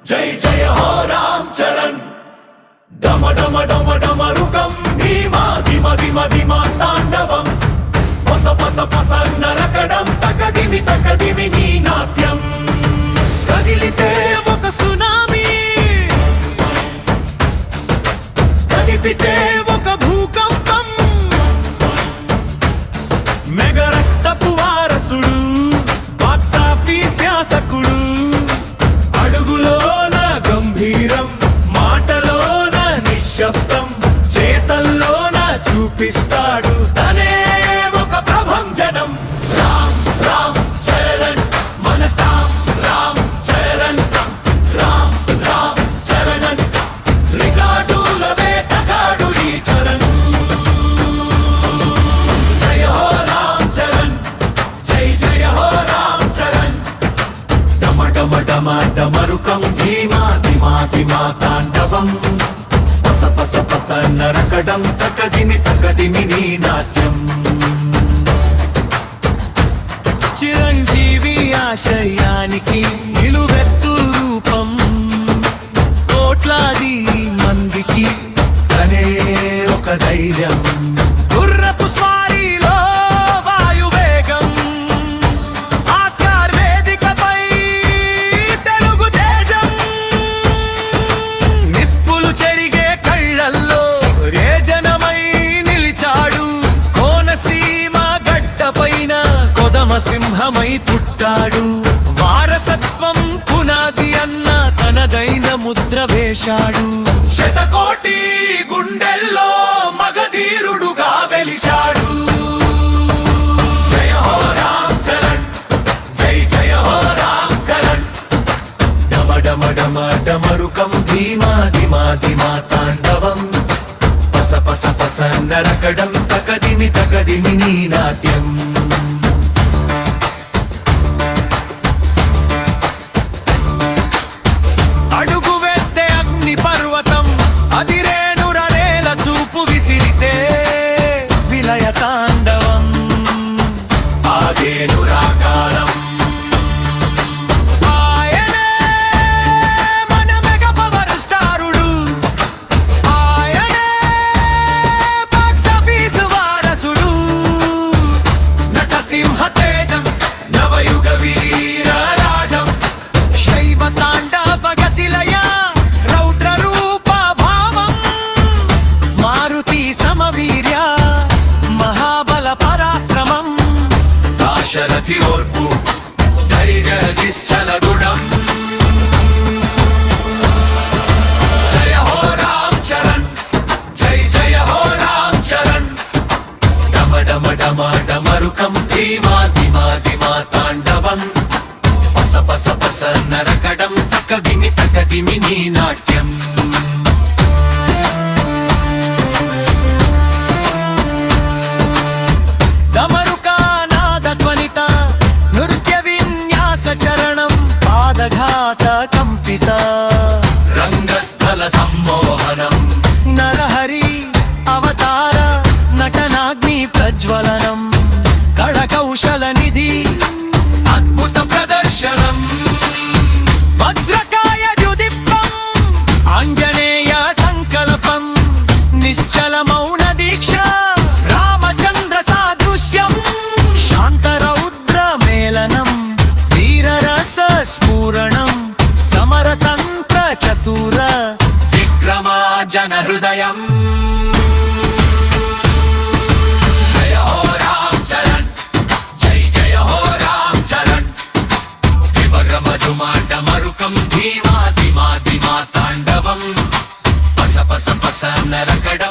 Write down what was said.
जय जय हो राम चरण डम डम डम डमरुकं धीमा धिम धिम धिमा तांडवं पस पस पस नरकडं तकदिमि नी नाट्यं कदिलिते ఒక సునామీ కదిపితే ఒక భూకంపం మెగ రక్తపు వారసుడు బాక్స్ ఆఫీస్ యాసకుడు అడుగులోన గంభీరం మాటలోన నిశ్శబ్దం చేతల్లోన చూపిస్తాడు తనే ఒక ప్రభంజనం రామ్ రామ్ చరణ్ మన స్టాప్ రామ్ చరణ్ రామ్ రామ్ చరణ్ రికార్డుల వేటగాడు ఈ చరణ్ జయ హో రామ్ చరణ్ జై జయ హో రామ్ చరణ్ డమ డమ డమ డమరుకం ధీమా ధిమా ధిమా తాండవం పస పస పస నరకడం తకదిమి నీ నాట్యం చిరంజీవి ఆశయానికి నిలువెత్తు రూపం కోట్లాది మందికి తనే ఒక ధైర్యం గుర్రపు స్వారీలో వాయువేగం ఆస్కార్ వేదికపై తెలుగు తేజం నిప్పులు చెరిగే కళ్ళల్లో రేజనమై నిలిచాడు కోనసీమ గడ్డపైన కొదమ సింహమై పుట్టాడు వారసత్వం పునాది అన్న తనదైన ముద్ర వేశాడు శతకోటి గుండెల్లో మగధీరుడుగా వెలిశాడు జయ హో రామ్ చరణ్ జై జయ హో రామ్ చరణ్ డమ డమ డమ డమరుకం ధీమా ధిమా ధిమా తాండవం పస పస పస నరకడం తకదిమి నీ నాట్యం అడుగు వేస్తే అగ్ని పర్వతం అదిరేను రనేల చూపు విసిరితే విలయ తాండవం ఆగేను రాకాలం ఆయనే మన మెగా పవర్ స్టారుడు ఆయనే బాక్స్ ఆఫీస్ వారసుడు నటసింహ తేజం నవయుగ వీర రాజం శైవ తాండవ గతిలయ రౌద్ర రూప భావం మారుతి సమవీర్య మహాబల పరాక్రమం దాశరథి ఓర్పు ధైర్య నిశ్చల గుణం జయ హో రామ్ చరణ్ జై జయ హో రామ్ చరణ్ డమ డమ డమ డమరుకం ధీమా ధిమా ధిమా తాండవం పస పస పస నరకడం తకదిమి నీ నాట్యం డమరుకానాద ధ్వనిత నృత్య విన్యాస చరణం పాదఘాత కంపిత రంగస్థల సమ్మోహనం నరహరి అవతార నటనాగ్ని ప్రజ్వలనం కళకౌశల నిధి అద్భుత ప్రదర్శనం వజ్రకాయ ద్యుదిప్పం ఆంజనేయ సంకల్పం నిశ్చల మౌన దీక్ష రామచంద్ర సాదృశ్యం శాంతరౌద్ర మేళనం వీరరస స్ఫూరణం సమరతంత్ర చతుర విక్రమా జన హృదయం జయ హో రామ్ చరణ్ జై జయ హో రామ్ చరణ్ డమరుకం ధీమా ధిమా ధిమా తాండవం పస పస పస నరకడ